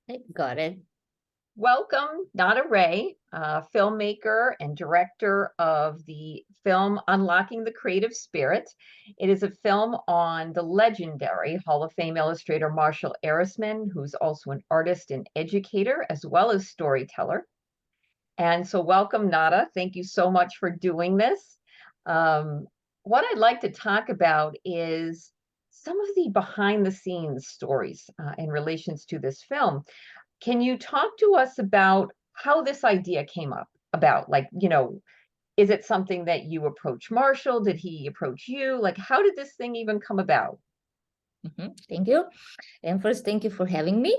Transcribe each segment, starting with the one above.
I got it. Welcome, Nada Ray, filmmaker and director of the film Unlocking the Creative Spirit. It is a film on the legendary Hall of Fame illustrator Marshall Arisman, who's also an artist and educator as well as storyteller. And so, welcome, Nada. Thank you so much for doing this. Um, what I'd like to talk about is some of the behind the scenes stories in relations to this film. Can you talk to us about how this idea came up about? Like, is it something that you approach Marshall? Did he approach you? Like, how did this thing even come about? Thank you. And first, thank you for having me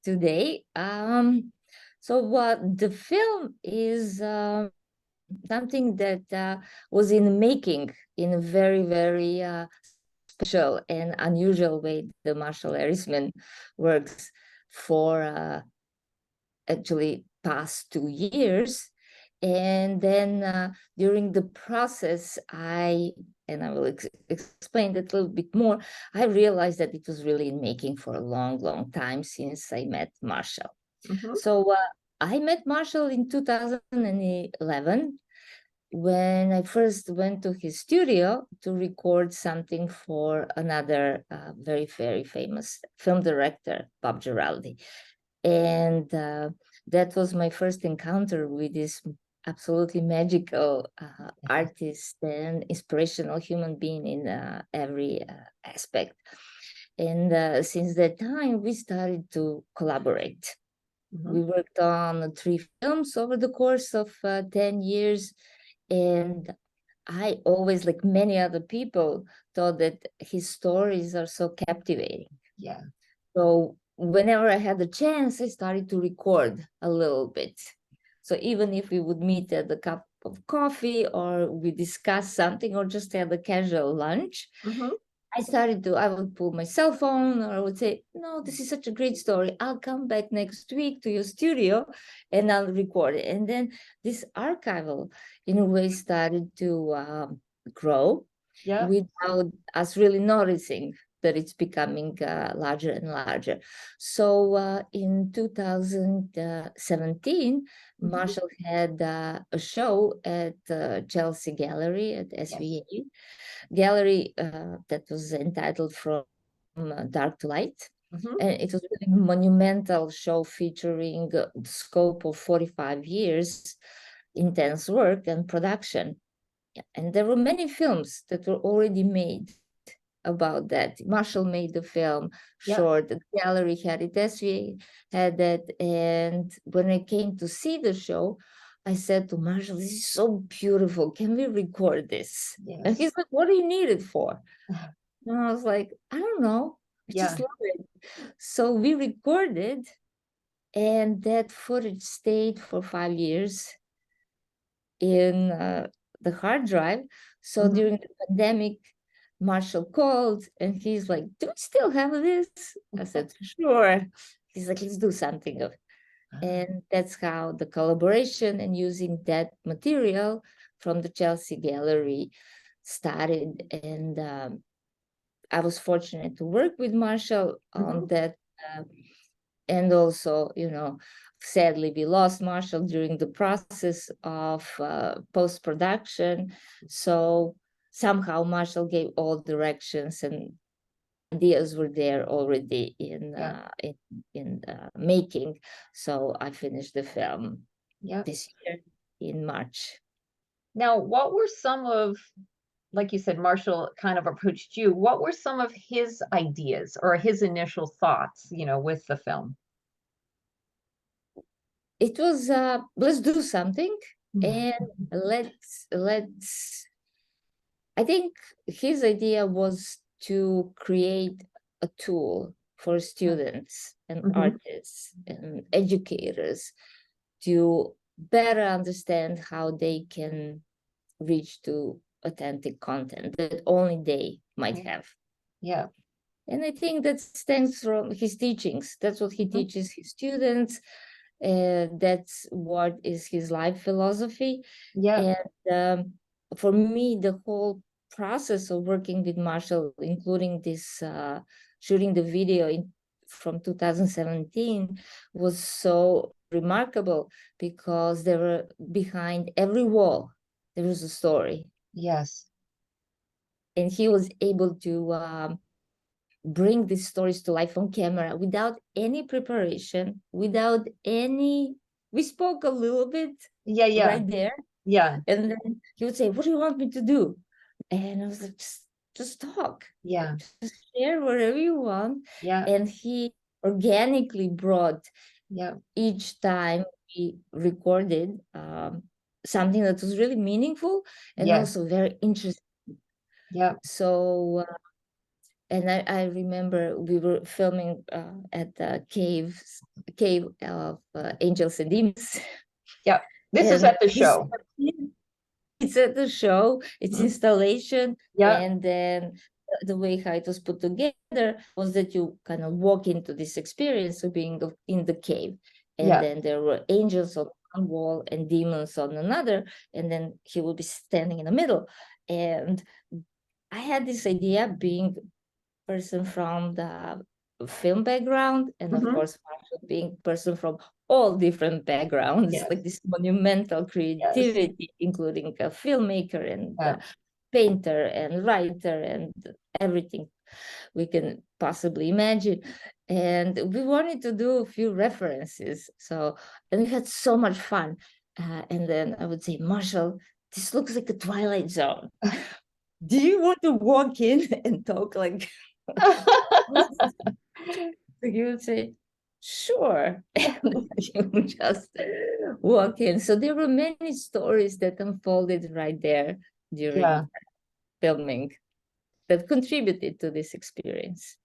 today. So what the film is something that was in the making in a very, very special and unusual way. The Marshall Arisman works for actually past 2 years. And then during the process, I will explain that a little bit more, I realized that it was really in making for a long, long time since I met Marshall. Hmm. So I met Marshall in 2011 when I first went to his studio to record something for another very, very famous film director, Bob Giraldi. And that was my first encounter with this absolutely magical artist and inspirational human being in every aspect. And since that time, we started to collaborate. Hmm. We worked on 3 films over the course of 10 years. And I always, like many other people, thought that his stories are so captivating. Yeah. So whenever I had the chance, I started to record a little bit. So even if we would meet at a cup of coffee or we discuss something or just have a casual lunch, Hmm. I would pull my cell phone or I would say, no, this is such a great story. I'll come back next week to your studio and I'll record it. And then this archival, in a way, started to grow Yeah. without us really noticing that it's becoming larger and larger. So in 2017, Hmm. Marshall had a show at Chelsea Gallery at Yes. SVA gallery that was entitled From Dark to Light. Hmm. And it was a really monumental show featuring the scope of 45 years intense work and production. And there were many films that were already made about that. Marshall made the film Yeah. short, the gallery had it, SVA had that. And when I came to see the show, I said to Marshall, this is so beautiful. Can we record this? And Yes. he's like, what do you need it for? And I was like, I don't know. I just Yeah. love it. So we recorded, and that footage stayed for 5 years in the hard drive. So Hmm. during the pandemic, Marshall called and he's like, do we still have this? I said, sure. He's like, let's do something of it. And that's how the collaboration and using that material from the Chelsea Gallery started. And I was fortunate to work with Marshall on Hmm. that. And also, sadly, we lost Marshall during the process of post-production. So somehow Marshall gave all directions and ideas were there already Yeah. in making. So I finished the film Yeah. this year in March. Now, what were some of, like you said, Marshall kind of approached you. What were some of his ideas or his initial thoughts, with the film? It was let's do something and let's I think his idea was to create a tool for students and Mm-hmm. artists and educators to better understand how they can reach to authentic content that only they might have. Yeah. And I think that stems from his teachings. That's what he Mhm. teaches his students. That's what is his life philosophy. Yeah. And for me, the whole process of working with Marshall, including this shooting the video from 2017 was so remarkable because there were behind every wall, there was a story. Yes. And he was able to bring these stories to life on camera without any preparation, without any, we spoke a little bit Yeah, yeah, right there. yeah, And then he would say, what do you want me to do? And I was like, just talk, yeah, just share whatever you want. yeah, And he organically brought yeah, each time we recorded something that was really meaningful and yes, also very interesting. yeah, So, and I remember we were filming at the cave of Angels and Demons. yeah. This is And at the this, show. it's at the show, it's Mhm. installation, Yeah, and then the way how it was put together was that you kind of walk into this experience of being in the cave, and yeah, then there were angels on one wall and demons on another, and then he will be standing in the middle. And I had this idea, being person from the film background, and of mhm, course Marshall being person from all different backgrounds, yes, like this monumental yes, creativity, including a filmmaker and yeah. a painter and writer and everything we can possibly imagine. And we wanted to do a few references, so, and we had so much fun. And then I would say, Marshall, this looks like a Twilight Zone. Do you want to walk in and talk like you would say, sure. And you would just walk in. So there were many stories that unfolded right there Yeah. during filming that contributed to this experience.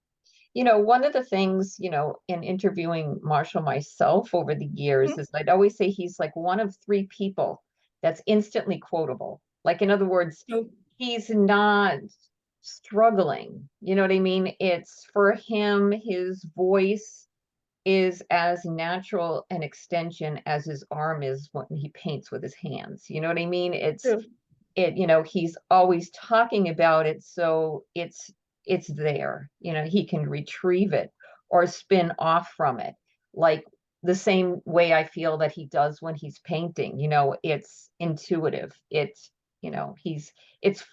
One of the things, in interviewing Marshall myself over the years Mhm. is I'd always say he's like one of three people that's instantly quotable. Like, in other words, So he's not struggling. You know what I mean? It's for him, his voice is as natural an extension as his arm is when he paints with his hands. You know what I mean? true. He's always talking about it, so it's there. He can retrieve it or spin off from it, like the same way I feel that he does when he's painting. It's intuitive. It's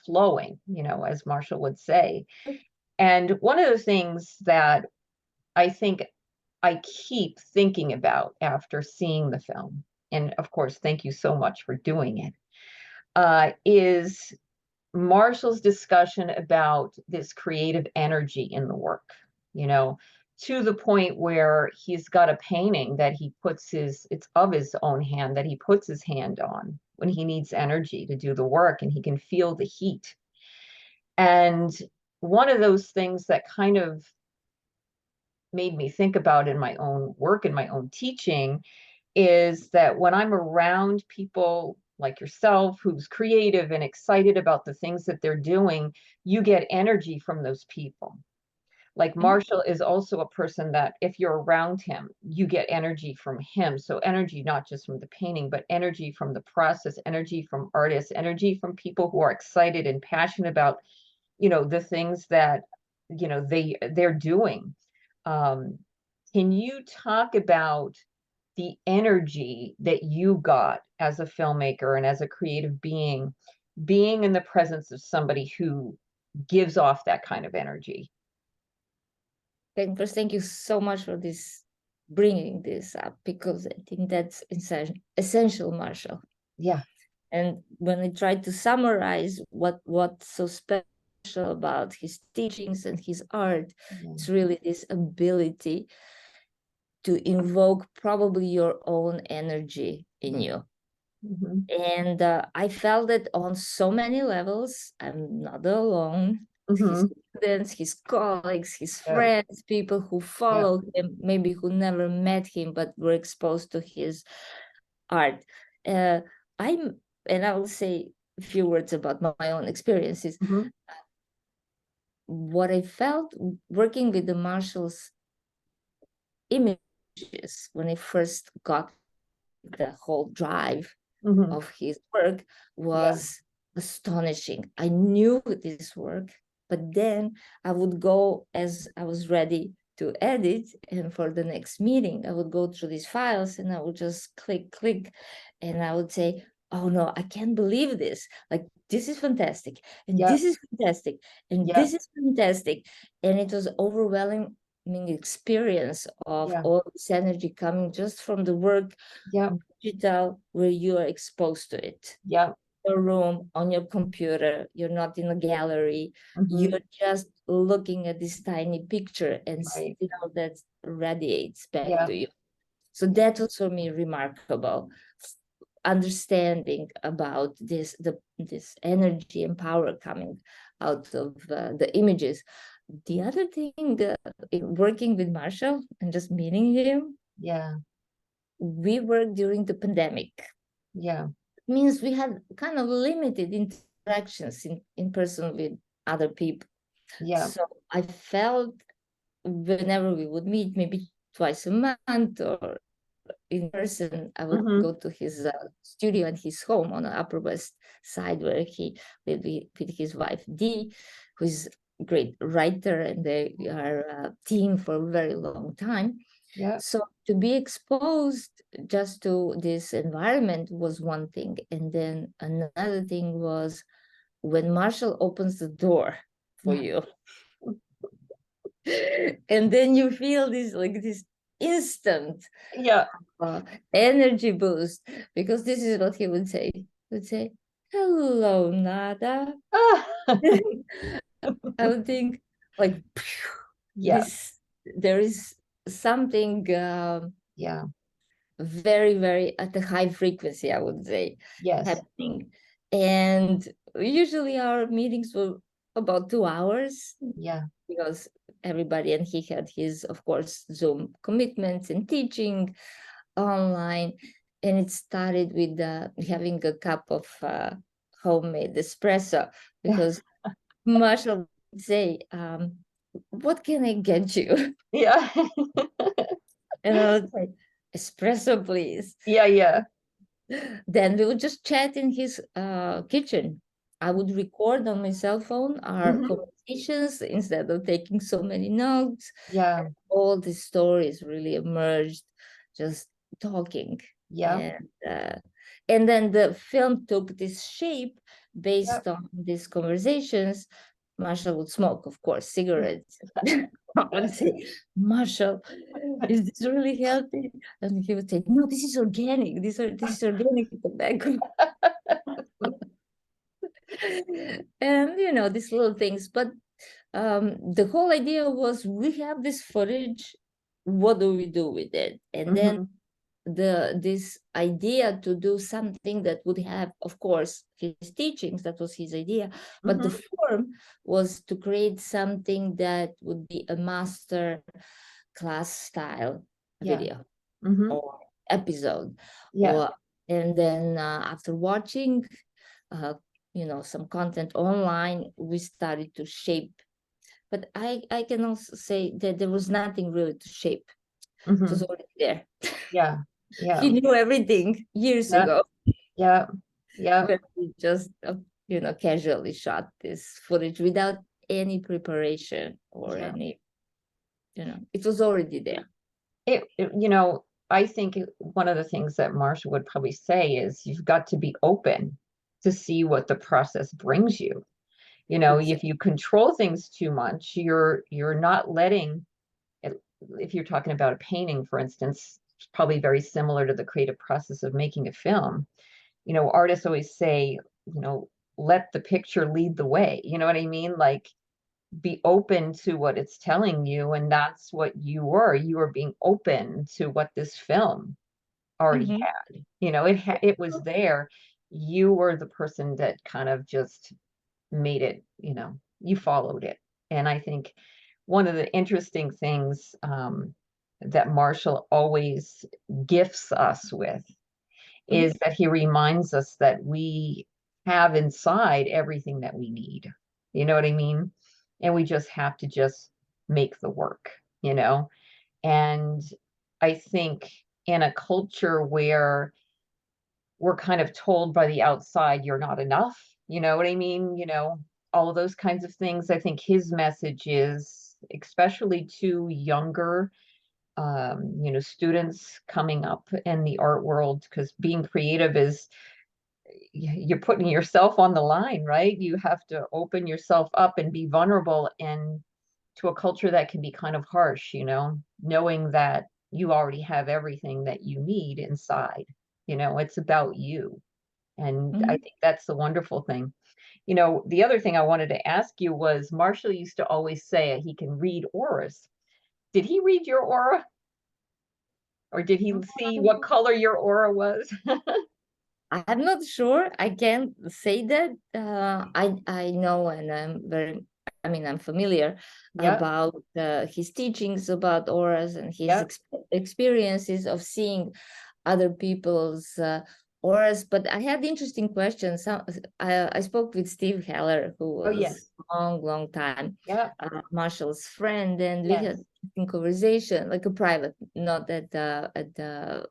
flowing, as Marshall would say. And one of the things that I think I keep thinking about after seeing the film, and of course, thank you so much for doing it, is Marshall's discussion about this creative energy in the work, you know, to the point where he's got a painting that it's of his own hand, that he puts his hand on when he needs energy to do the work, and he can feel the heat. And one of those things that kind of made me think about in my own work and my own teaching is that when I'm around people like yourself who's creative and excited about the things that they're doing, you get energy from those people. Like Mhm. Marshall is also a person that if you're around him, you get energy from him. So energy not just from the painting, but energy from the process, energy from artists, energy from people who are excited and passionate about, the things that, they're doing. Um, can you talk about the energy that you got as a filmmaker and as a creative being in the presence of somebody who gives off that kind of energy? First, thank you so much for this, bringing this up, because I think that's essential, Marshall. Yeah. And when I try to summarize what's so special about his teachings and his art, Yeah. it's really this ability to invoke probably your own energy in you. Mm-hmm. And I felt it on so many levels. I'm not alone. His Mm-hmm. students, his colleagues, his Yeah. friends, people who Yeah. follow him, maybe who never met him but were exposed to his art. Uh, and I will say a few words about my own experiences. Mm-hmm. What I felt working with the Marshalls images when I first got the whole drive Mm-hmm. of his work Yeah. was astonishing. I knew this work, but then I would go as I was ready to edit. And for the next meeting, I would go through these files and I would just click, and I would say, oh no, I can't believe this. Like, this is fantastic, and Yeah. this is fantastic, and Yeah. this is fantastic. And it was overwhelming experience of Yeah. all this energy coming just from the work, Yeah. digital, where you are exposed to it. Yeah. Your room, on your computer, you're not in a gallery, you're just looking at this tiny picture, and Right. still that radiates back Yeah. to you. So that was for me remarkable, understanding about this energy and power coming out of the images. The other thing, working with Marshall and just meeting him, Yeah. we worked during the pandemic. Yeah. Means we had kind of limited interactions in person with other people. Yeah. So I felt whenever we would meet, maybe twice a month or in person, I would Mm-hmm. go to his studio and his home on the Upper West Side, where he lived with his wife Dee, who is a great writer, and they are a team for a very long time. Yeah. So to be exposed just to this environment was one thing, and then another thing was when Marshall opens the door for you, and then you feel this like this instant Yeah. energy boost, because this is what he would say. He would say, "Hello, Nada." I would think like Yeah. this. There is something Yeah. very, very at a high frequency, I would say, Yes. happening. And usually our meetings were about 2 hours, Yeah. because everybody, and he had his, of course, Zoom commitments and teaching online. And it started with having a cup of homemade espresso, because Marshall would say, what can I get you? Yeah. And I would say, espresso, please. Yeah. Yeah. Then we would just chat in his kitchen. I would record on my cell phone our Mhm. conversations instead of taking so many notes. Yeah. All the stories really emerged just talking. Yeah. And then the film took this shape Yeah. based on these conversations. Marshall would smoke, of course, cigarettes. I would say, Marshall, is this really healthy? And he would say, no, this is organic. This is organic tobacco. And these little things. But the whole idea was, we have this footage. What do we do with it? And then Mhm. this idea to do something that would have, of course, his teachings, that was his idea, but the Mhm. form was to create something that would be a master class style Yeah. video Mhm. or episode. Yeah. And then after watching uh, some content online, we started to shape. But I can also say that there was nothing really to shape. It was Mhm. already there. Yeah. Yeah. He knew everything years Yeah. ago, Yeah. Yeah. when we just casually shot this footage without any preparation or Yeah. any, it was already there. I think one of the things that Marsha would probably say is you've got to be open to see what the process brings you. If you control things too much, you're not letting it, if you're talking about a painting, for instance, it's probably very similar to the creative process of making a film. Artists always say, let the picture lead the way. You know what I mean? Like, be open to what it's telling you, and that's what you were. You were being open to what this film already Mhm. had. It was there. You were the person that kind of just made it, you followed it. And I think one of the interesting things that Marshall always gifts us with is that he reminds us that we have inside everything that we need. You know what I mean? And we just have to just make the work, you know? And I think in a culture where we're kind of told by the outside, you're not enough, you know what I mean? All of those kinds of things. I think his message is especially to younger, students coming up in the art world, because being creative is you're putting yourself on the line, right? You have to open yourself up and be vulnerable in to a culture that can be kind of harsh, knowing that you already have everything that you need inside. It's about you. And I Mhm. think that's the wonderful thing. The other thing I wanted to ask you was Marshall used to always say he can read auras. Did he read your aura? Or did he see what color your aura was? I'm not sure. I can't say that. I know, and I'm familiar Yeah, about his teachings about auras and his yeah. experiences of seeing other people's auras. But I had interesting questions. I spoke with Steve Heller, who Oh, was yes. long time Yeah, Marshall's friend, and we had yes. a conversation, like a private, not at the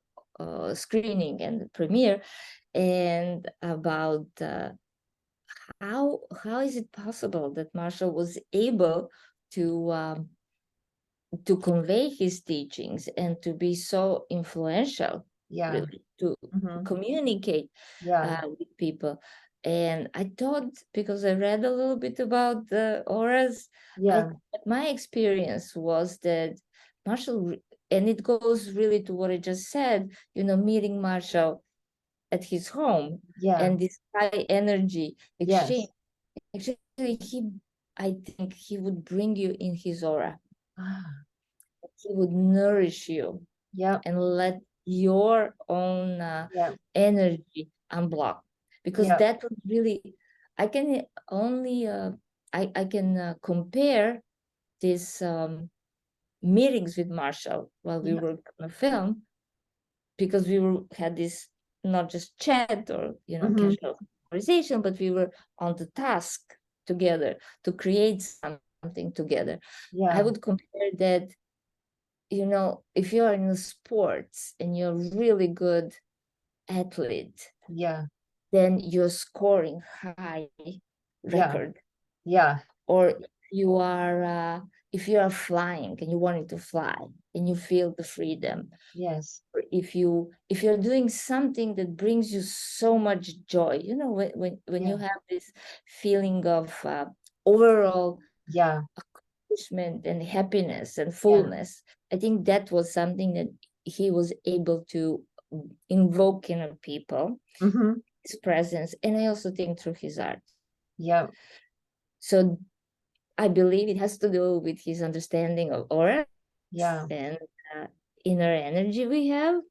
screening and the premiere, and about how is it possible that Marshall was able to convey his teachings and to be so influential, Yeah. really, to Hmm. communicate Yeah. with people. And I thought, because I read a little bit about the auras, Yeah. my experience was that Marshall, and it goes really to what I just said, meeting Marshall at his home Yeah. and this high energy exchange. Yes. Actually, I think he would bring you in his aura. Ah, He would nourish you yep. and let your own Yep. energy unblock, because Yep. that was really, I can only I can compare these meetings with Marshall while we Yep. were on a film, because had this not just chat or Hmm. casual conversation, but we were on the task together to create something together. I Yeah. would compare that, if you're in sports and you're really good athlete, Yeah. then you're scoring high Yeah. record. Yeah. Or if you are flying and you wanting to fly and you feel the freedom, Yes. or if you're doing something that brings you so much joy, when you Yeah. have this feeling of overall Yeah. accomplishment and happiness and Yeah. fullness. I think that was something that he was able to invoke in people, Hmm. his presence, and I also think through his art. Yep. So I believe it has to do with his understanding of aura Yeah. and inner energy we have.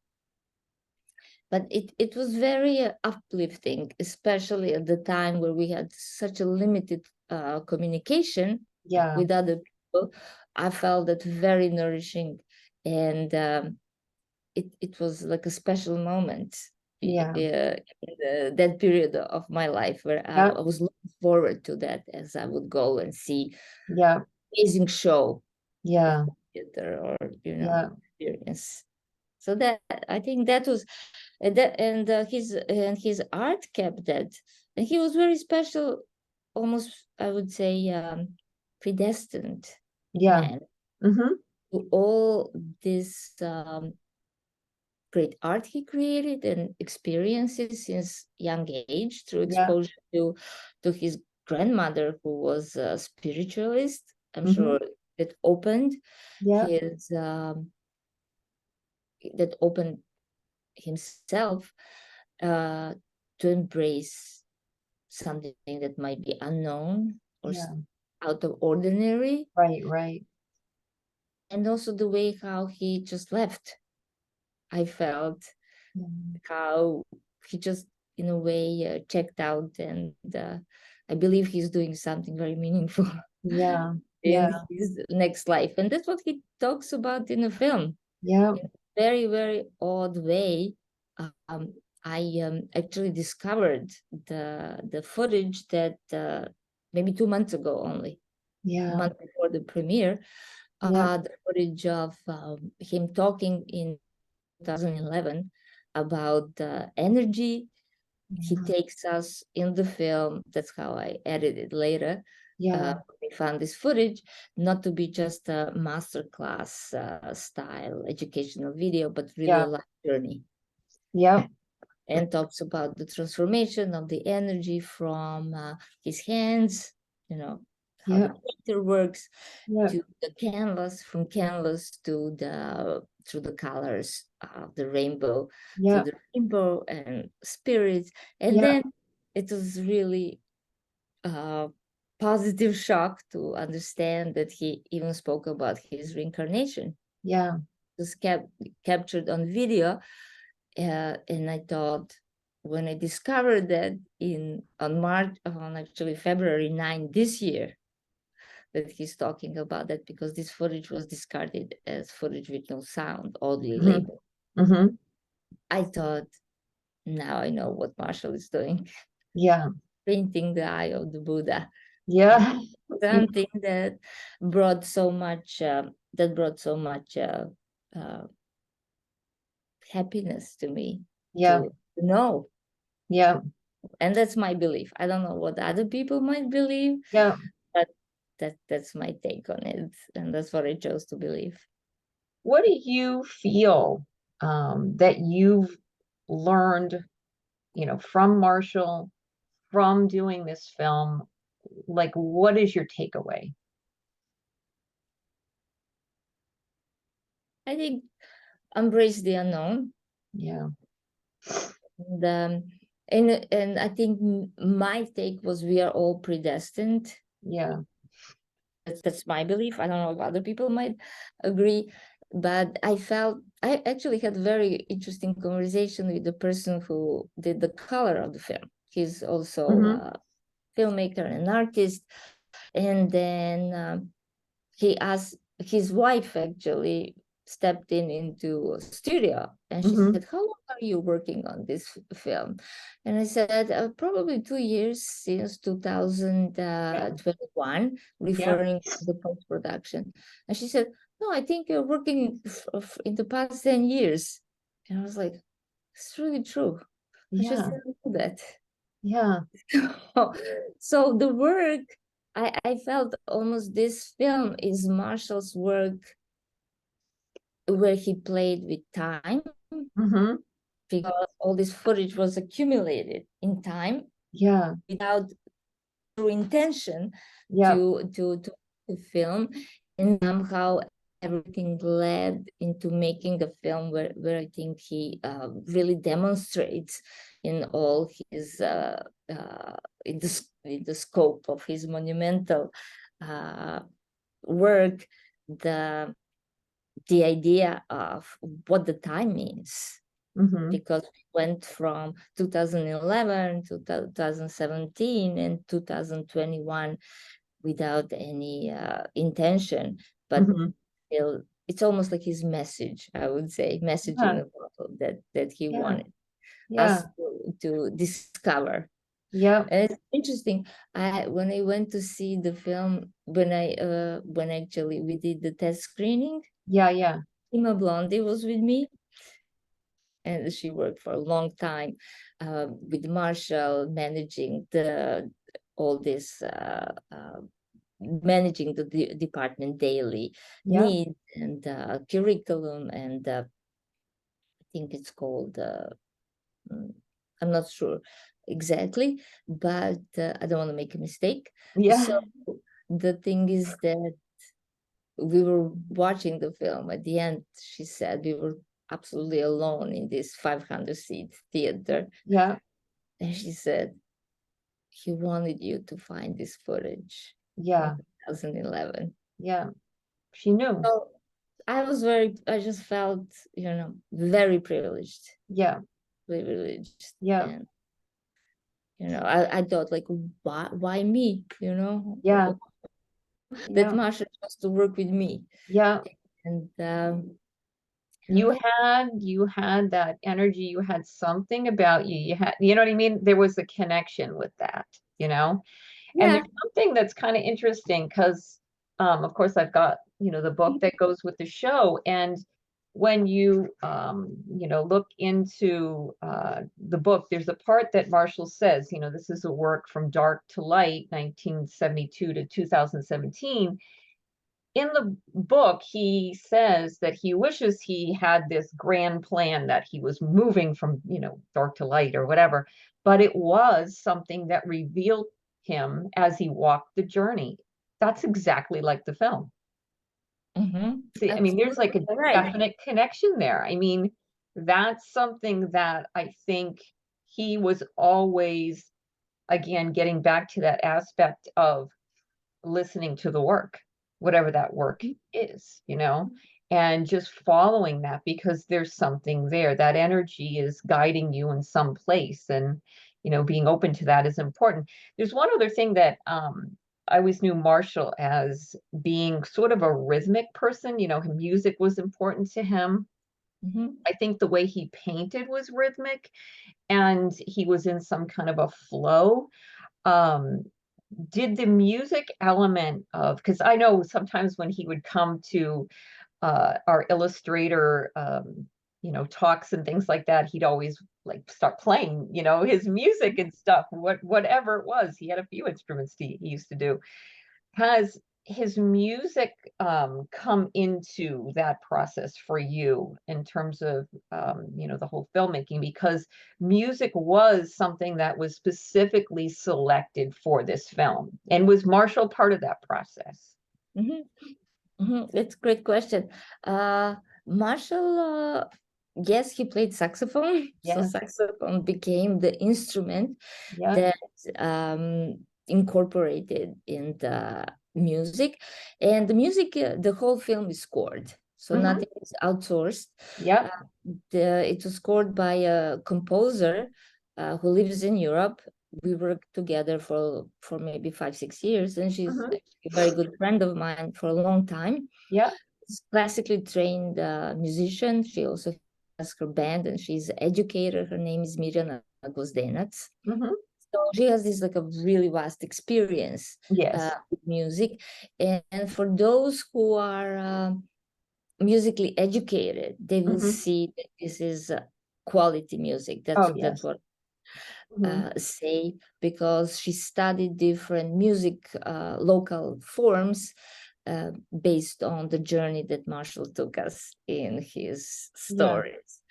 But it was very uplifting, especially at the time where we had such a limited communication Yeah. with other people. I felt that very nourishing, and it was like a special moment Yeah. in that period of my life, where I Yep. was looking forward to that, as I would go and see Yep. amazing show of Yeah. theater, or Yeah. experience. So that, I think that was, his art kept that, and he was very special, almost, I would say, predestined Yeah. man Hmm. to all this great art he created and experiences since young age, through Yeah. exposure to his grandmother, who was a spiritualist. I'm Hmm. sure that opened Yeah. his that opened himself uh, to embrace something that might be unknown or Yeah. out of ordinary, Right. Right. and also the way how he just left. I felt Mhm. how he just, in a way, checked out, and I believe he's doing something very meaningful Yeah. in Yeah. his next life, and that's what he talks about in the film, Yeah. in a very, very odd way. um, I actually discovered the footage that maybe 2 months ago, only a Yeah. month before the premiere, Yeah. the footage of him talking in 2011 about the energy he Yeah. takes us in the film. That's how I edited later, Yeah. We found this footage not to be just a masterclass style educational video, but really a life journey. Yeah. And talks about the transformation of the energy from his hands, how the painter works, to the canvas, from canvas to through the colors of the rainbow, to the rainbow and spirits. And then it was really positive shock to understand that he even spoke about his reincarnation. Yeah. It was captured on video. And I thought, when I discovered that on actually February 9 this year, that he's talking about that, because this footage was discarded as footage with no sound, oddly labeled. I thought, now I know what Marshall is doing. Yeah. Painting the eye of the Buddha. Yeah. Something that brought so much happiness to me. To know. Yeah. And that's my belief. I don't know what other people might believe. Yeah. But that's my take on it. And that's what I chose to believe. What do you feel that you've learned, from Marshall, from doing this film? Like, what is your takeaway? I think embrace the unknown. Yeah. And I think my take was, we are all predestined. Yeah. That's my belief. I don't know if other people might agree, but I actually had a very interesting conversation with the person who did the color of the film. He's also a filmmaker and artist. And then he asked, his wife actually stepped into a studio, and she said, how long are you working on this film? And I said, probably 2 years, since 2021, referring to the post-production. And she said, no, I think you're working in the past 10 years. And I was like, it's really true. I just didn't know that. Yeah. So the work, I felt almost this film is Marshall's work, where he played with time, because all this footage was accumulated in time, without true intention to film, and somehow everything led into making a film where I think he really demonstrates in all his in the scope of his monumental work, the idea of what the time means. Because we went from 2011 to 2017 and 2021 without any intention, but still, it's almost like his message, I would say, message in the bottle that he wanted us to discover. And it's interesting. When I went to see the film, when actually we did the test screening, Emma Blondie was with me, and she worked for a long time with Marshall, managing all this managing the department daily needs and curriculum, and I think it's called I'm not sure exactly, but I don't want to make a mistake. So the thing is that we were watching the film. At the end, she said we were absolutely alone in this 500-seat theater. And she said, he wanted you to find this footage. In 2011. She knew. So I just felt, very privileged. Privileged. And, I thought, like, why me, that Marshall chose to work with me. And you had that energy, you had something about you, you know what I mean? There was a connection with that, and there's something that's kind of interesting, because of course I've got the book that goes with the show, and when you look into the book, there's a part that Marshall says, this is a work from dark to light, 1972 to 2017. In the book, he says that he wishes he had this grand plan, that he was moving from, dark to light or whatever, but it was something that revealed him as he walked the journey. That's exactly like the film. See, I mean, there's like a definite connection there. I mean, that's something that I think he was always, again, getting back to that aspect of listening to the work, whatever that work is, and just following that, because there's something there. That energy is guiding you in some place, and being open to that is important. There's one other thing that I always knew Marshall as being sort of a rhythmic person. Music was important to him. I think the way he painted was rhythmic, and he was in some kind of a flow. Did the music element of, because I know sometimes when he would come to our illustrator, talks and things like that, he'd always like start playing, his music and stuff, whatever it was. He had a few instruments he used to do. Has his music come into that process for you in terms of, the whole filmmaking? Because music was something that was specifically selected for this film. And was Marshall part of that process? That's a great question. Marshall, yes, he played saxophone. So saxophone became the instrument that incorporated in the music. And the music, the whole film is scored. So nothing is outsourced. It was scored by a composer who lives in Europe. We worked together for maybe 5-6 years, and she's a very good friend of mine for a long time. She's classically trained musician. She also has her band, and she's an educator. Her name is Mirjana Gvozdenac. So she has this like a really vast experience with music. And for those who are musically educated, they will see that this is quality music. That's what say, because she studied different music, local forms, based on the journey that Marshall took us in his stories.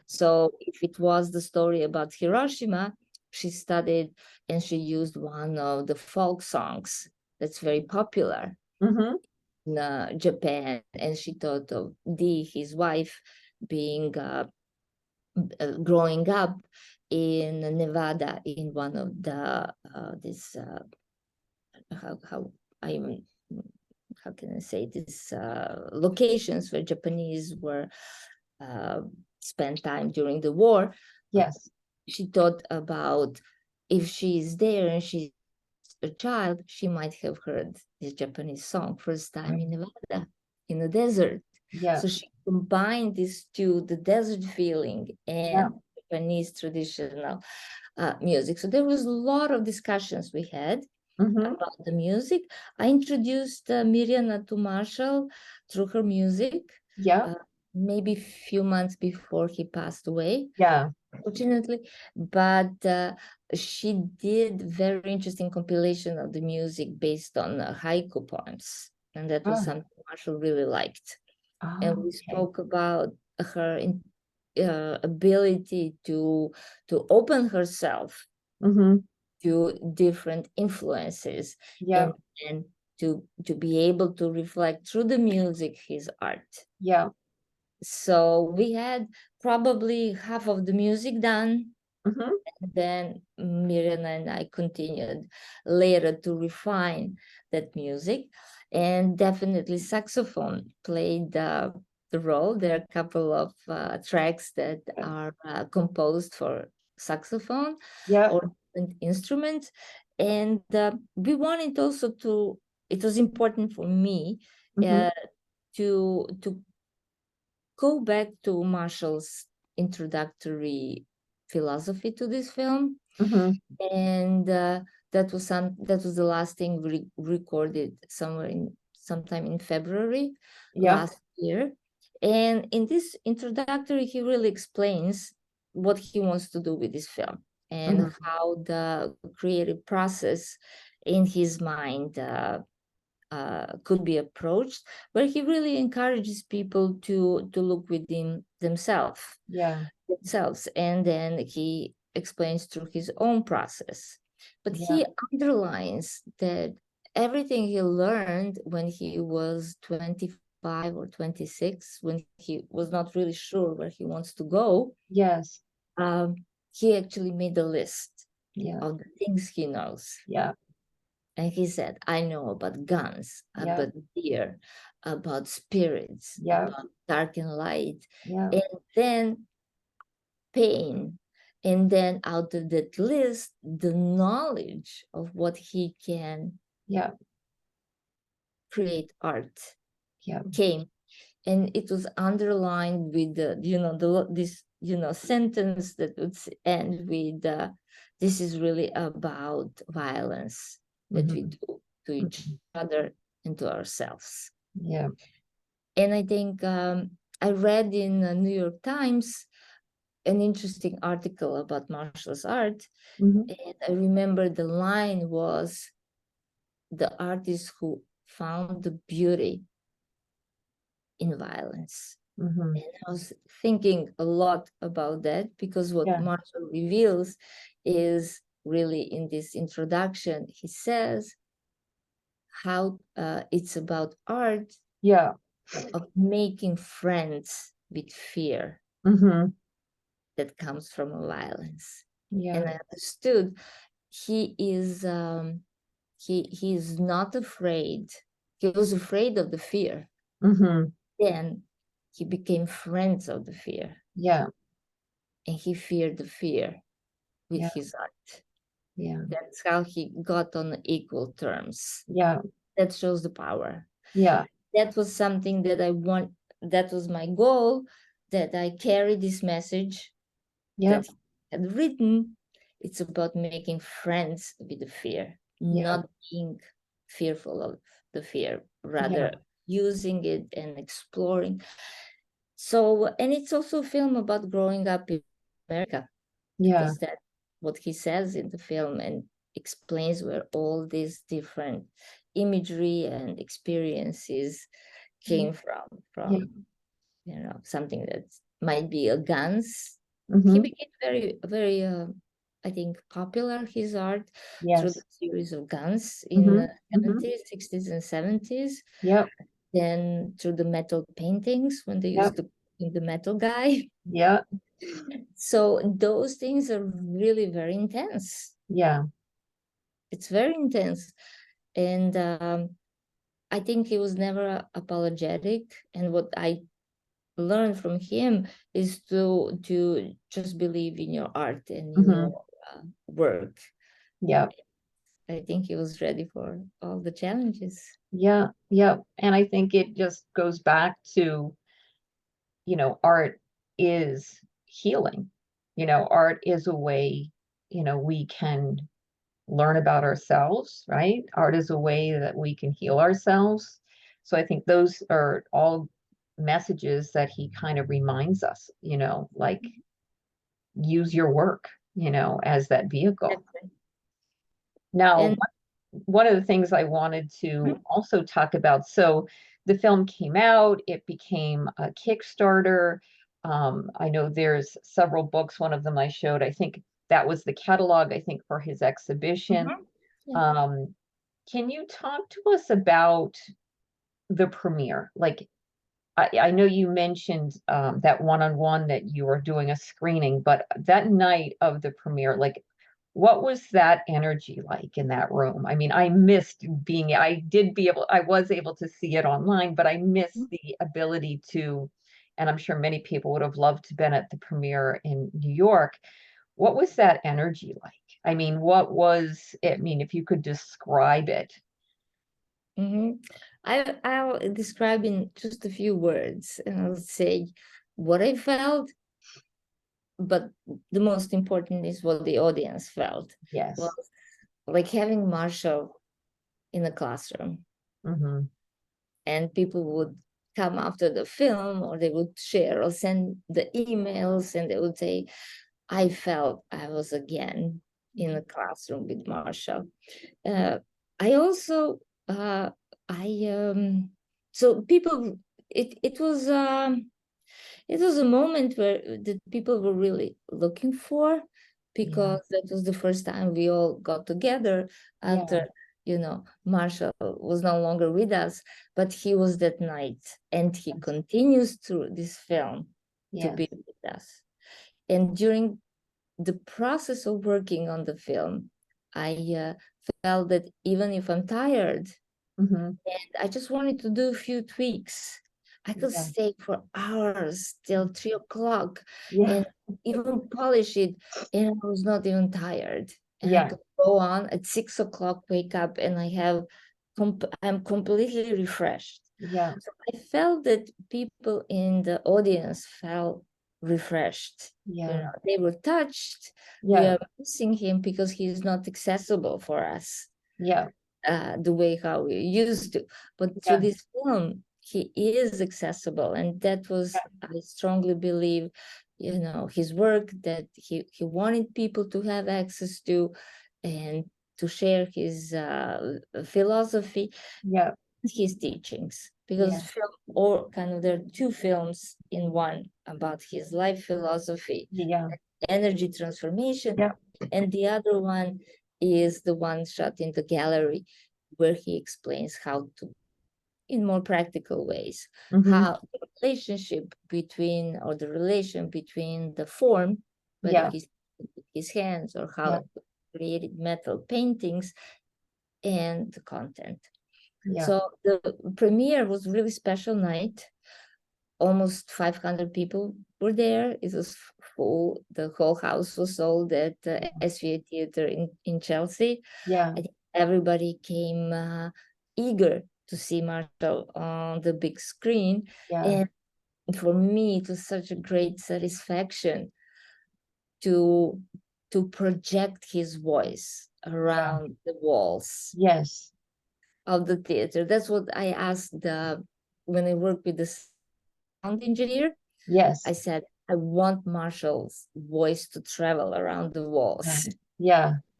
So if it was the story about Hiroshima, she studied and she used one of the folk songs that's very popular in Japan, and she thought of Dee, his wife, being growing up in Nevada in one of the how can I say this, locations where Japanese were spent time during the war. She thought about, if she's there and she's a child, she might have heard this Japanese song first time in Nevada, in the desert. So she combined these two, the desert feeling and Japanese traditional music. So there was a lot of discussions we had about the music. I introduced Mirjana to Marshall through her music. Maybe a few months before he passed away. Fortunately, but she did very interesting compilation of the music based on haiku poems, and that was something Marshall really liked. And we spoke about her ability to open herself to different influences, and to be able to reflect through the music his art. So we had probably half of the music done. And then Mirjana and I continued later to refine that music. And definitely saxophone played the role. There are a couple of tracks that are composed for saxophone or instruments. And we wanted also to, it was important for me to go back to Marshall's introductory philosophy to this film. And that was the last thing we recorded sometime in February last year. And in this introductory, he really explains what he wants to do with this film and Mhm. how the creative process in his mind could be approached, where he really encourages people to look within themselves, Yeah. and then he explains through his own process. But Yeah. he underlines that everything he learned when he was 25 or 26, when he was not really sure where he wants to go, Yes. he actually made a list Yeah. of the things he knows. Yeah. And he said, I know about guns, Yeah. about fear, about spirits, Yeah. about dark and light, Yeah. and then pain. And then out of that list, the knowledge of what he can Yeah. create art Yeah. came. And it was underlined with this sentence that would end with this is really about violence that we Mhm. do to each Mhm. other and to ourselves. Yeah. And I think I read in the New York Times an interesting article about martial arts, Mhm. and I remember the line was, the artist who found the beauty in violence. Mhm. And I was thinking a lot about that, because what Yeah. Marshall reveals is really in this introduction, he says how it's about art Yeah. of making friends with fear Mhm. that comes from violence. Yeah. And I understood he is not afraid. He was afraid of the fear. Mhm. Then he became friends of the fear, Yeah. and he feared the fear with Yeah. his art. Yeah. That's how he got on equal terms. Yeah. That shows the power. Yeah. That was something that I want. That was my goal, that I carry this message Yeah. that he had written. It's about making friends with the fear, Yeah. not being fearful of the fear, Yeah. rather using it and exploring. So, and it's also a film about growing up in America, Yeah. because that's what he says in the film, and explains where all these different imagery and experiences came Yeah. from something that might be a guns. He Mhm. became very I think popular, his art, through the Yes. series of guns in the Mhm. Mhm. 70s, 60s and 70s, Yep. then through the metal paintings when they Yep. used to paint the metal guy. Yeah. So those things are really very intense. Yeah. It's very intense. And I think he was never apologetic. And what I learned from him is to just believe in your art and in Mhm. your work. Yeah. I think he was ready for all the challenges. Yeah. Yeah. And I think it just goes back to, art is healing. Art is a way, we can learn about ourselves, right? Art is a way that we can heal ourselves. So I think those are all messages that he kind of reminds us, like use your work, as that vehicle. Now, And one of the things I wanted to also talk about, so the film came out, it became a Kickstarter. I know there's several books. One of them I showed, I think that was the catalog, I think, for his exhibition. yeah. Um, can you talk to us about the premiere? Like, I know you mentioned that one-on-one that you were doing a screening, but that night of the premiere, like, what was that energy like in that room? I mean, I missed being, I was able to see it online, but I missed the ability to, and I'm sure many people would have loved to been at the premiere in New York. What was that energy like? I mean, what was it? I mean, if you could describe it. I'll describe in just a few words, and I'll say what I felt, but the most important is what the audience felt. Yes. Well, like having Marshall in the classroom, Mm-hmm. and people would come after the film, or they would share or send the emails, and they would say, I felt I was again in a classroom with Marshall. I also, so people, it was a moment where the people were really looking for, because that was the first time we all got together after, Marshall was no longer with us, but he was that night, and he continues through this film to be with us. And during the process of working on the film, I felt that even if I'm tired, and I just wanted to do a few tweaks, I could stay for hours till 3 o'clock and even polish it, and I was not even tired. And I could go on at 6 o'clock, wake up, and I'm completely refreshed. So I felt that people in the audience felt refreshed. They were touched. We are missing him because he's not accessible for us. The way how we used to, but through this film he is accessible, and that was, I strongly believe, his work that he wanted people to have access to, and to share his philosophy, his teachings, because film, or kind of, there are two films in one about his life philosophy, energy transformation, and the other one is the one shot in the gallery, where he explains how to, in more practical ways, how the relationship between, or the relation between the form, whether he's with his hands or how he created metal paintings, and the content. So the premiere was a really special night. Almost 500 people were there. It was full. The whole house was sold at the SVA Theater in Chelsea. I think everybody came eager to see Marshall on the big screen. And for me, it was such a great satisfaction to project his voice around the walls of the theater. That's what I asked when I worked with the sound engineer. I said, I want Marshall's voice to travel around the walls.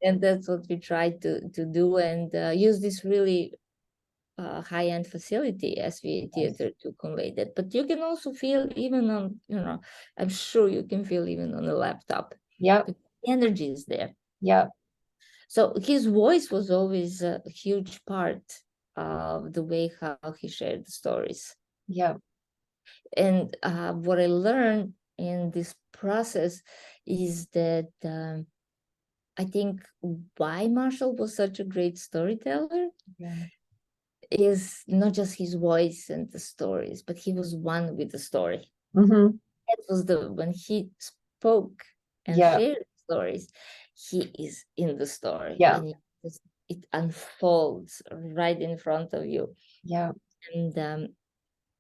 And that's what we tried to do, and use this really high-end facility, SVA Theater, to convey that. But you can also feel even on, I'm sure you can feel even on a laptop. The energy is there. So his voice was always a huge part of the way how he shared the stories. And what I learned in this process is that I think why Marshall was such a great storyteller is not just his voice and the stories, but he was one with the story. That was when he spoke and shared stories, he is in the story. And it unfolds right in front of you. And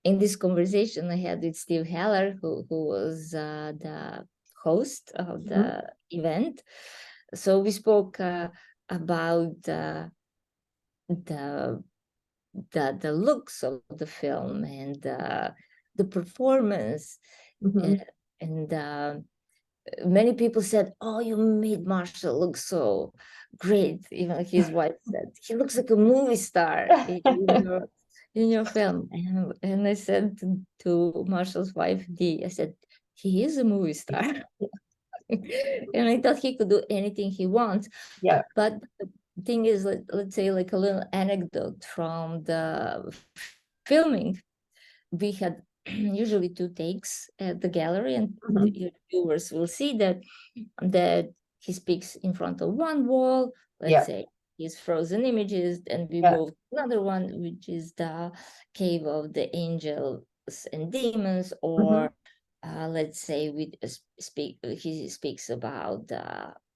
in this conversation I had with Steve Heller, who was the host of the event. So we spoke about the looks of the film, and the performance. And many people said, oh, you made Marshall look so great. Even his wife said, he looks like a movie star in your film. And I said to Marshall's wife, Dee, I said, he is a movie star. And I thought he could do anything he wants. But the thing is, let's say, like a little anecdote from the filming. We had usually 2 takes at the gallery, and your viewers will see that he speaks in front of one wall. Let's say his frozen images, and we move another one, which is the cave of the angels and demons, or let's say he speaks about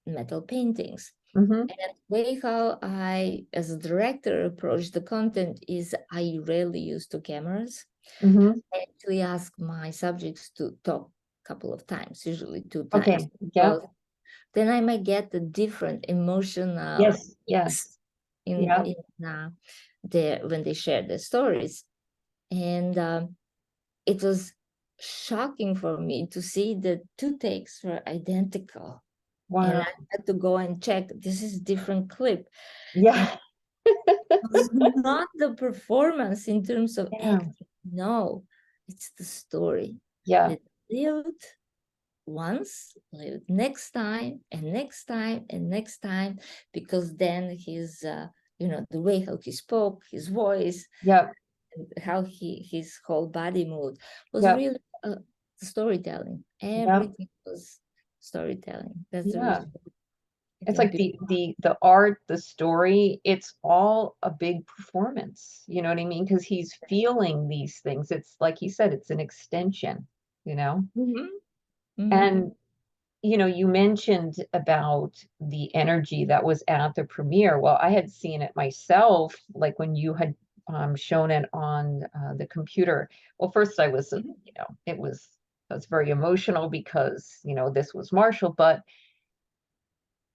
metal paintings. And the way how I, as a director, approach the content is I rarely use 2 cameras. I actually ask my subjects to talk a couple of times, usually 2 times. Then I might get a different emotional when they share their stories. And it was shocking for me to see the two takes were identical. And Wow. I had to go and check, this is different clip. And Yeah. it was not the performance in terms of Yeah. acting. No, it's the story. Yeah. That lived once, lived next time, and next time, and next time, because then his, the way how he spoke, his voice, Yeah. how his whole body moved was Yeah. really storytelling. Yeah. Everything was storytelling. That's the Yeah. reason I It's think like people. the art, the story, it's all a big performance. You know what I mean? Because he's feeling these things. It's like he said, it's an extension, you know? Mhm, mhm, And you mentioned about the energy that was at the premiere. Well, I had seen it myself, like when you had shown it on the computer. Well, first I was, mhm. I was very emotional because, this was Marshall, but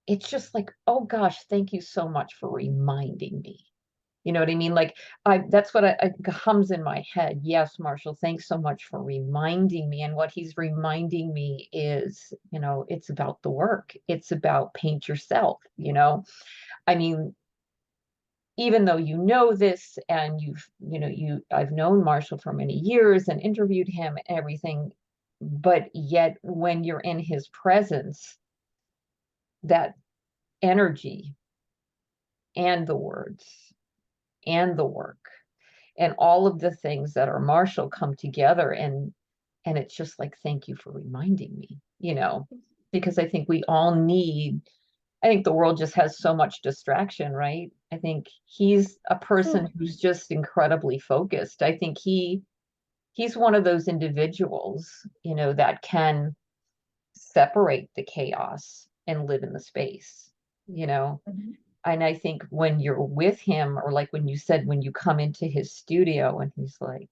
it's just like, oh gosh, thank you so much for reminding me. You know what I mean? Like that's what hums in my head. Yes, Marshall, thanks so much for reminding me. And what he's reminding me is, it's about the work. It's about paint yourself, I mean, even though you know this and I've known Marshall for many years and interviewed him and everything, but yet when you're in his presence, that energy and the words and the work and all of the things that are Marshall come together, and it's just like, thank you for reminding me, because I think the world just has so much distraction, right? I think he's a person True. who's just incredibly focused. I think he's one of those individuals, that can separate the chaos and live in the space, you know Mhm. and I think when you're with him, or like when you said, when you come into his studio and he's like,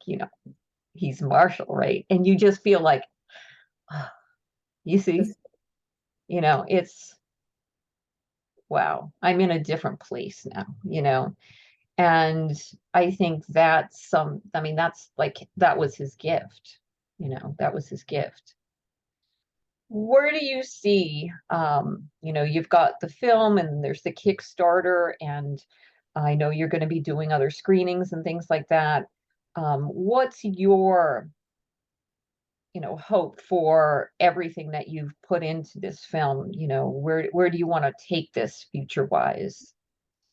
he's Marshall, right? And you just feel like, ah, you see, That's- it's wow, I'm in a different place now, and I think that's like, that was his gift, that was his gift. Where do you see, you've got the film and there's the Kickstarter, and I know you're going to be doing other screenings and things like that. What's your, hope for everything that you've put into this film? Where do you want to take this future wise?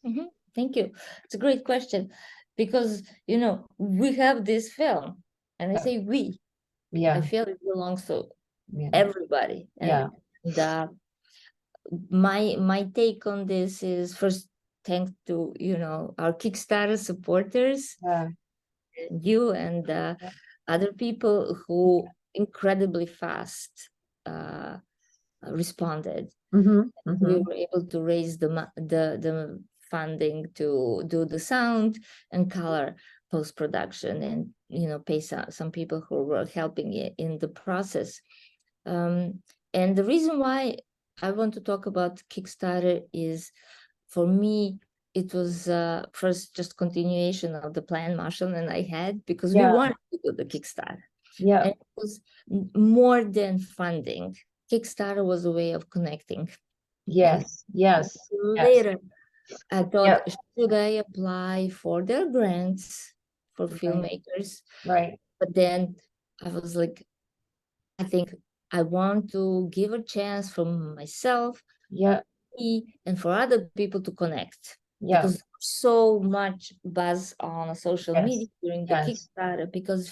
Mhm. Thank you. It's a great question because, we have this film, and I Yeah, say we, I yeah, feel it belongs to yeah, everybody. yeah, And my take on this is, first, thanks to, our Kickstarter supporters, yeah, you and other people who incredibly fast responded. mm-hmm, We mm-hmm, were able to raise the funding to do the sound and color post-production, and pay some people who were helping in the process. And the reason why I want to talk about Kickstarter is, for me, it was first just continuation of the plan Marshall and I had, because we yeah, wanted to do the Kickstarter. yeah, And it was more than funding. Kickstarter was a way of connecting. And yes, yes, yes, later, I thought, yeah, should I apply for their grants for right, filmmakers? right, But then I was like, I think I want to give a chance for myself, yeah, and for other people to connect, yeah, because so much buzz on social media yes, during the yes, Kickstarter, because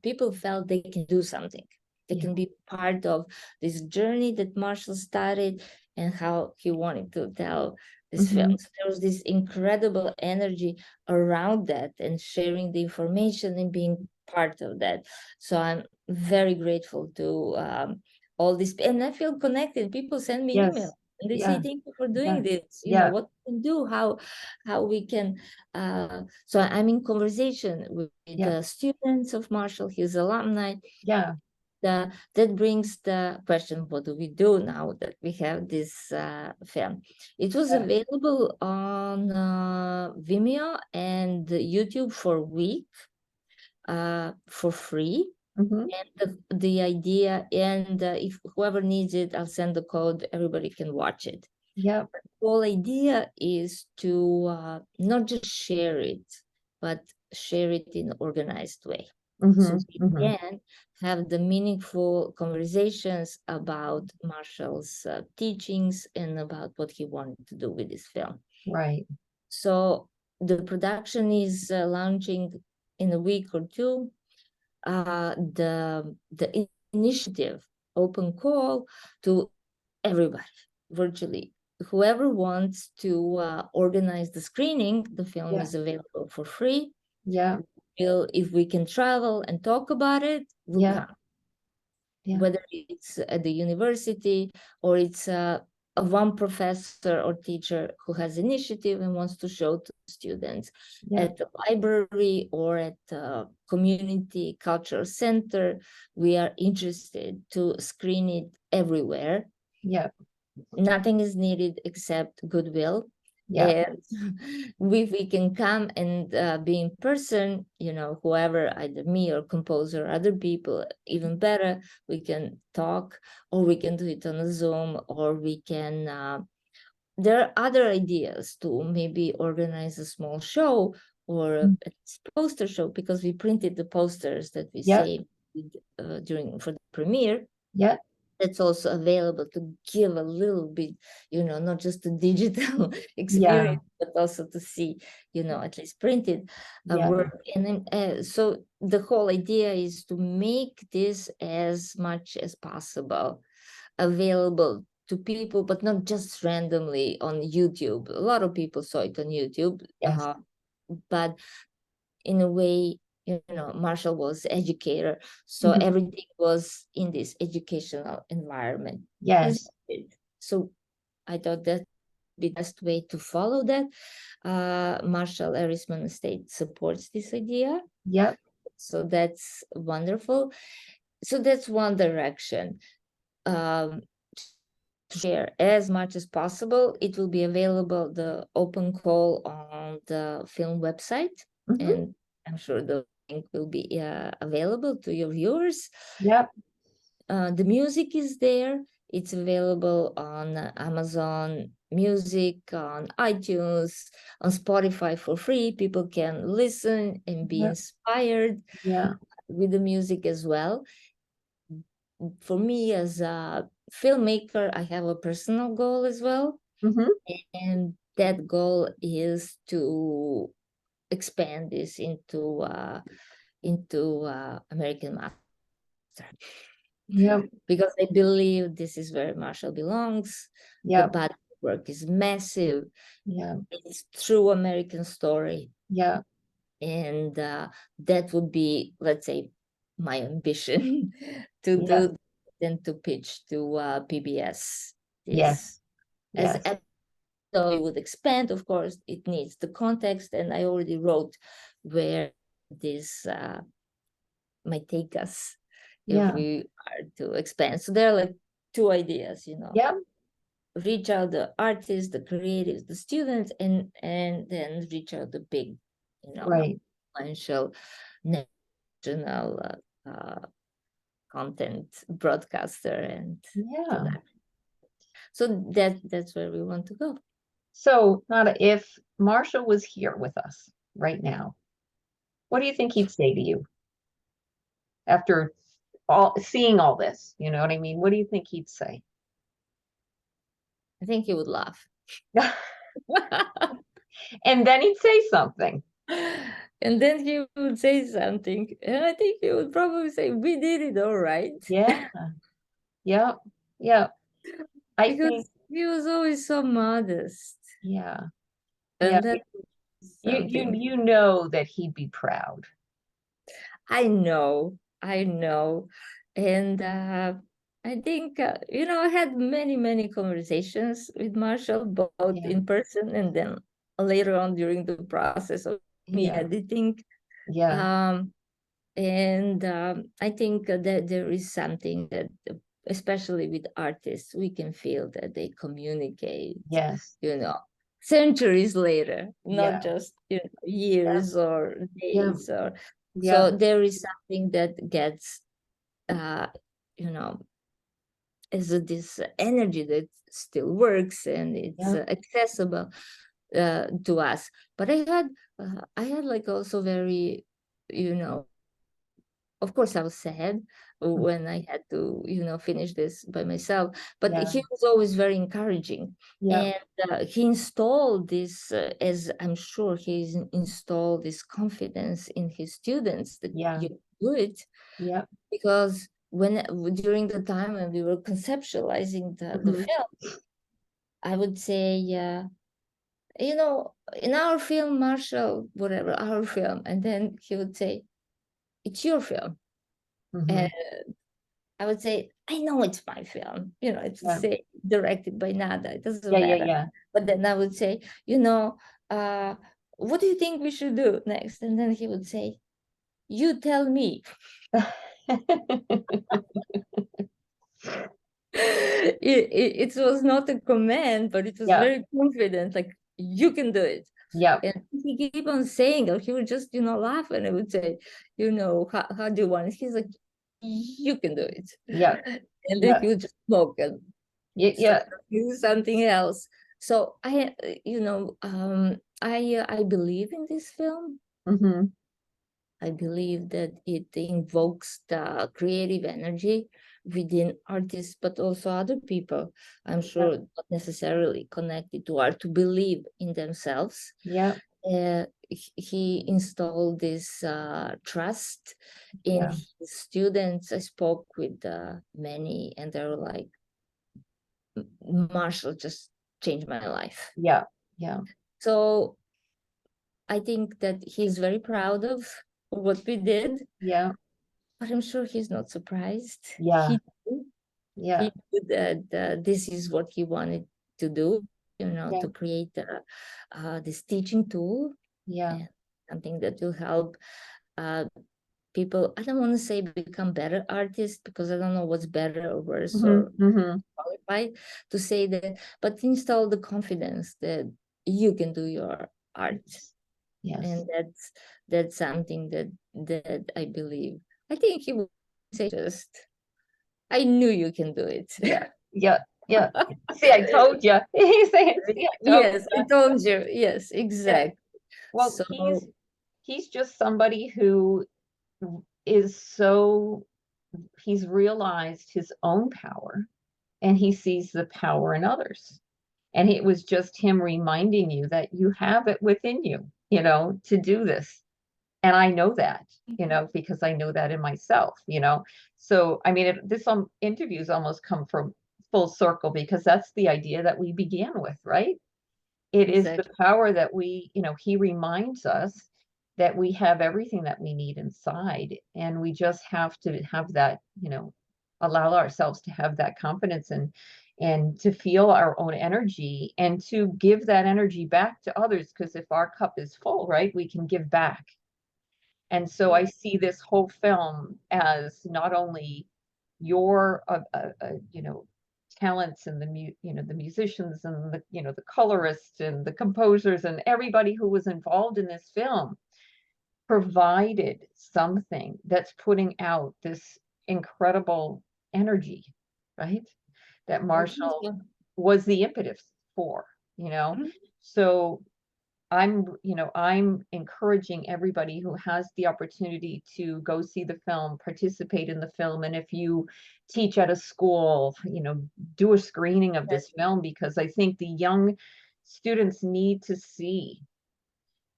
people felt they can do something. They yeah, can be part of this journey that Marshall started and how he wanted to tell this film. mm-hmm, So there was this incredible energy around that, and sharing the information and being part of that. So I'm very grateful to all this, and I feel connected. People send me emails yes, and they say, yeah, thank you for yeah, doing this, yeah, what we can do, how we can so I'm in conversation with yeah, the students of Marshall, his alumni. yeah, That brings the question, what do we do now that we have this film? It was yeah, available on Vimeo and YouTube for a week for free. Mhm. and the idea, and if whoever needs it, I'll send the code, everybody can watch it. Yep. The whole idea is to not just share it, but share it in an organized way. So Mhm. we Mhm. can have the meaningful conversations about Marshall's teachings and about what he wanted to do with this film. Right. So the production is launching in a week or two. The initiative, open call to everybody, virtually. Whoever wants to organize the screening, the film Yeah. is available for free. Yeah. If we can travel and talk about it, we'll Yeah. come. Yeah. Whether it's at the university or it's a one professor or teacher who has initiative and wants to show to students Yeah. at the library or at the community cultural center, we are interested to screen it everywhere. Yeah. Nothing is needed except goodwill. Yeah. And if we can come and be in person, whoever, either me or composer or other people, even better, we can talk, or we can do it on a Zoom, or we can there are other ideas to maybe organize a small show or a poster show, because we printed the posters that we Yeah. saved for the premiere. Yeah. That's also available to give a little bit, not just a digital Yeah. experience, but also to see, at least printed Yeah. work. And then, so the whole idea is to make this as much as possible available to people, but not just randomly on YouTube. A lot of people saw it on YouTube, Yes. but in a way, Marshall was educator, so Mhm. everything was in this educational environment. Yes. So I thought that the best way to follow that. Marshall Arisman Estate supports this idea, Yep. so that's wonderful. So that's one direction. Share as much as possible. It will be available, the open call, on the film website, Mhm. and I'm sure the link will be available to your viewers. Yep. The music is there. It's available on Amazon Music, on iTunes, on Spotify for free. People can listen and be Yep. inspired Yeah. with the music as well. For me, as a filmmaker, I have a personal goal as well. Mhm. And that goal is to expand this into American Master, Yep. because I believe this is where Marshall belongs. The Yep. body of work is massive. Yeah. It's true American story, Yeah. and that would be, let's say, my ambition to Yeah. do, then to pitch to PBS Yes. this as Yes. so it would expand. Of course, it needs the context, and I already wrote where this might take us if Yeah. we are to expand. So there are like two ideas, Yep. reach out the artists, the creatives, the students, and then reach out the big, Right. influential national content broadcaster, and Yeah. so that's where we want to go. So, Nada, if Marshall was here with us right now, what do you think he'd say to you after seeing all this? You know what I mean? What do you think he'd say? I think he would laugh. And then he'd say something. And then he would say something, and I think he would probably say, "We did it all right." Yeah. Yep. Yep. I Because think, he was always so modest, yeah. Yeah. and that's something You know that he'd be proud. I know, and I think I had many conversations with Marshall, both Yeah. in person and then later on during the process of me Yeah. editing. Yeah. And I think that there is something that, especially with artists, we can feel that they communicate, Yes. centuries later, Yeah. not just years or Yeah. days. Or Yeah. so there is something that gets you know, as this energy that still works and it's accessible to us. But I had like also very, you know, of course I was sad when I had to, you know, finish this by myself, but he was always very encouraging. And he installed this, as I'm sure he's installed this confidence in his students that you do it. Because when during the time when we were conceptualizing the film, I would say, you know, in our film, Marshall, whatever, our film, and then he would say, it's your film. And I would say, I know it's my film, you know, it's say directed by Nada, it doesn't matter. But then I would say, you know, what do you think we should do next? And then he would say, you tell me. It was not a command, but it was very confident, like, you can do it. And he keep on saying, or he would just, you know, laugh, and I would say, you know, how do you want it? He's like, you can do it. And then he would just smoke and do something else. So I, you know, I believe in this film. I believe that it invokes the creative energy within artists, but also other people, I'm sure not necessarily connected to art, to believe in themselves. He installed this trust in his students. I spoke with many, and they were like, Marshall just changed my life. So I think that he's very proud of what we did. But I'm sure he's not surprised. He knew that this is what he wanted to do, you know, to create this teaching tool. And something that will help people. I don't want to say become better artists, because I don't know what's better or worse or qualified to say that, but install the confidence that you can do your art. And that's something that I believe. I think he would say, just, I knew you can do it. See, I told you. He's saying, see, Yes, I told you. Yes, exactly. Well, so he's just somebody who is he's realized his own power, and he sees the power in others. And it was just him reminding you that you have it within you, you know, to do this. And I know that, you know, because I know that in myself, you know. So, I mean, this interviews almost come from full circle, because that's the idea that we began with, right? It is the power that we, you know, he reminds us that we have everything that we need inside, and we just have to have that, you know, allow ourselves to have that confidence and to feel our own energy and to give that energy back to others, because if our cup is full, right, we can give back. And so I see this whole film as not only your you know, talents and the musicians and the, you know, the colorists and the composers and everybody who was involved in this film provided something that's putting out this incredible energy, right? That Marshall was the impetus for, you know. So I'm encouraging everybody who has the opportunity to go see the film, participate in the film. And if you teach at a school, you know, do a screening of this film, because I think the young students need to see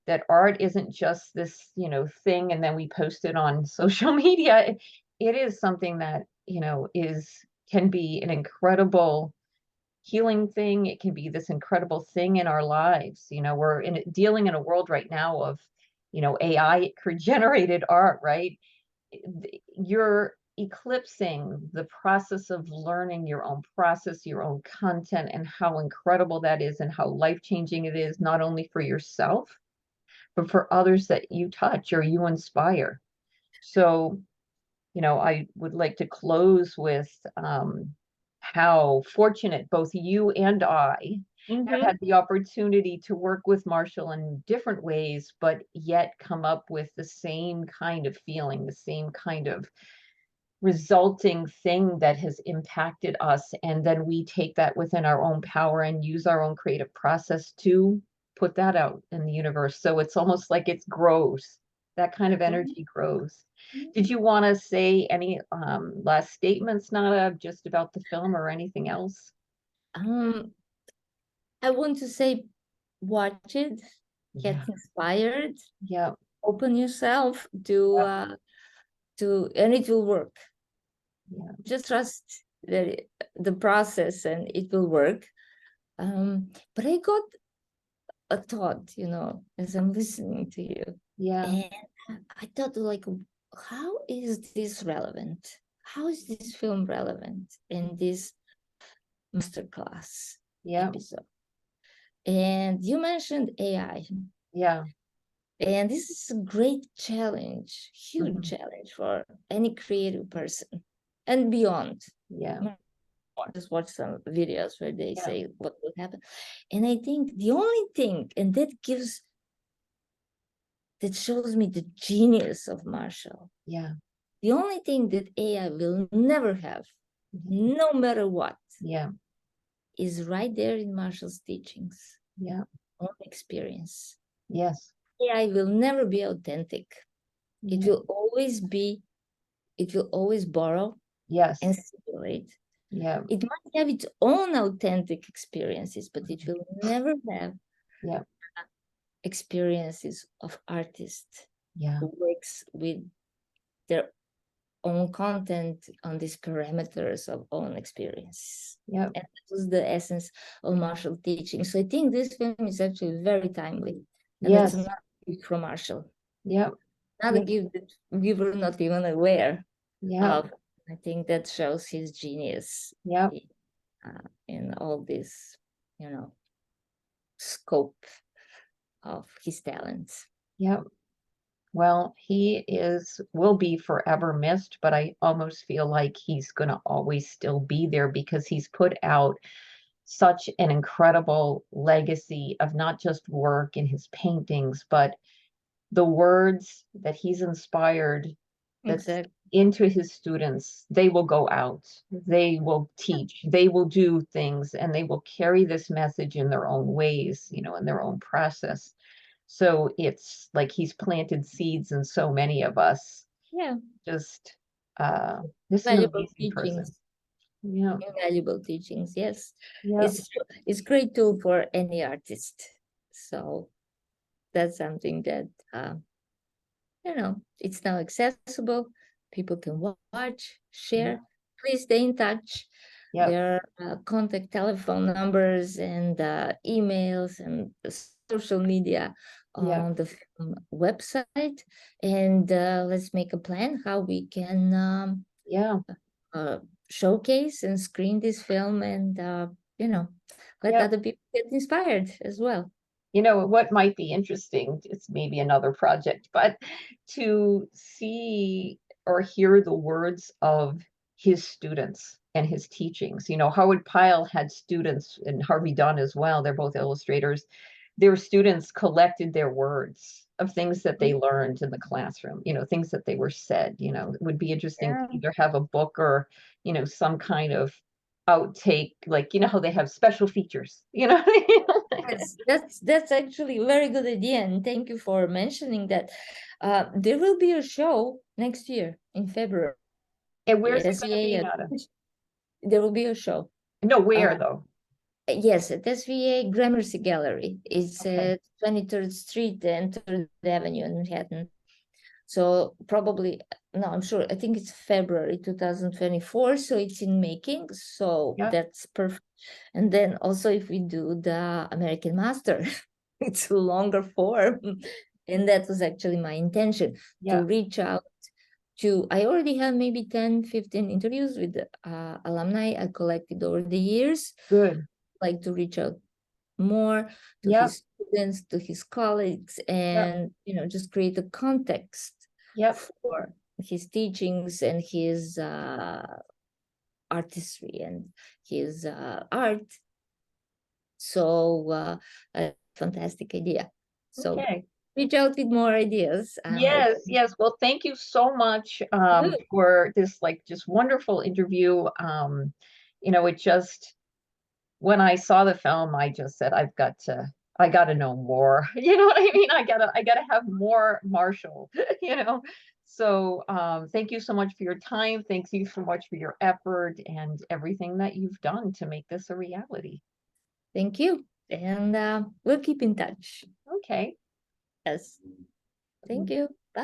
that art isn't just this, you know, thing, and then we post it on social media. It is something that, you know, can be an incredible healing thing. It can be this incredible thing in our lives. You know, we're dealing in a world right now of, you know, AI generated art, right? You're eclipsing the process of learning your own process, your own content, and how incredible that is, and how life-changing it is, not only for yourself, but for others that you touch or you inspire. So, you know, I would like to close with how fortunate both you and I have had the opportunity to work with Marshall in different ways, but yet come up with the same kind of feeling, the same kind of resulting thing that has impacted us, and then we take that within our own power and use our own creative process to put that out in the universe. So it's almost like it grows. That kind of energy grows. Did you want to say any last statements, Nada, just about the film or anything else? I want to say, watch it, Yeah, get inspired, yeah, open yourself to and it will work. yeah, Just trust the process and it will work. But I got a thought, as I'm listening to you, yeah, and I thought, like, how is this relevant? How is this film relevant in this masterclass yeah, episode? And you mentioned AI, yeah, and this is a great challenge, huge mhm, challenge for any creative person and beyond. yeah, Just watch some videos where they yeah, say what will happen. And I think the only thing, and that shows me the genius of Marshall, yeah, the only thing that AI will never have, mhm, no matter what, yeah, is right there in Marshall's teachings, yeah, own experience. yes, AI will never be authentic. It yeah, will always borrow yes, and simulate. yeah, It might have its own authentic experiences, but it will never have yeah, experiences of artists yeah, who works with their own content on these parameters of own experiences. yeah, And that was the essence of Marshall teaching. So I think this film is actually very timely. And that's yes, another gift from Marshall. yeah, Another gift that we were not even aware yeah, of. I think that shows his genius yeah, in all this, scope of his talents. yeah. Well, will be forever missed, but I almost feel like he's going to always still be there because he's put out such an incredible legacy of not just work in his paintings, but the words that he's inspired that's Exactly. into his students. They will go out, they will teach, they will do things, and they will carry this message in their own ways, in their own process. So it's like he's planted seeds in so many of us. Yeah. Just this is an Valuable amazing person. teachings. Yeah, Invaluable teachings. Yes. yeah, It's great tool for any artist. So that's something that it's now accessible. People can watch, yeah, share. Please stay in touch. yeah, There are contact telephone numbers and emails and social media yeah, on the film website. And let's make a plan how we can yeah, uh, showcase and screen this film and, let yeah. other people get inspired as well. What might be interesting, it's maybe another project, but to see or hear the words of his students and his teachings. Howard Pyle had students, and Harvey Dunn as well. They're both illustrators. Their students collected their words of things that they learned in the classroom, things that they were said. It would be interesting to Yeah. either have a book or, some kind of outtake, like, how they have special features, Yes, that's actually a very good idea, and thank you for mentioning that. There will be a show next year in February And where's at it going to be, SVA. Nada? There will be a show. No, where Uh, though? yes, at SVA Gramercy Gallery. It's Okay. at 23rd Street and 3rd Avenue in Manhattan. So probably, no, I'm sure. I think it's February 2024. So it's in making. So Yeah. that's perfect. And then also if we do the American Master, it's a longer form. And that was actually my intention Yeah. to reach out to, I already have maybe 10, 15 interviews with alumni I collected over the years, Good. like to reach out more to Yeah. his students, to his colleagues, Yeah. and just create a context Yep. for his teachings and his artistry and his art. So a fantastic idea. So Okay. reach out with more ideas. Yes, yes. Well, thank you so much Good. for this just wonderful interview. It just when I saw the film, I just said I gotta know more. You know what I mean? I gotta have more Marshall, you know. So thank you so much for your time. Thank you so much for your effort and everything that you've done to make this a reality. Thank you. And we'll keep in touch. Okay. Yes. Thank you. Bye.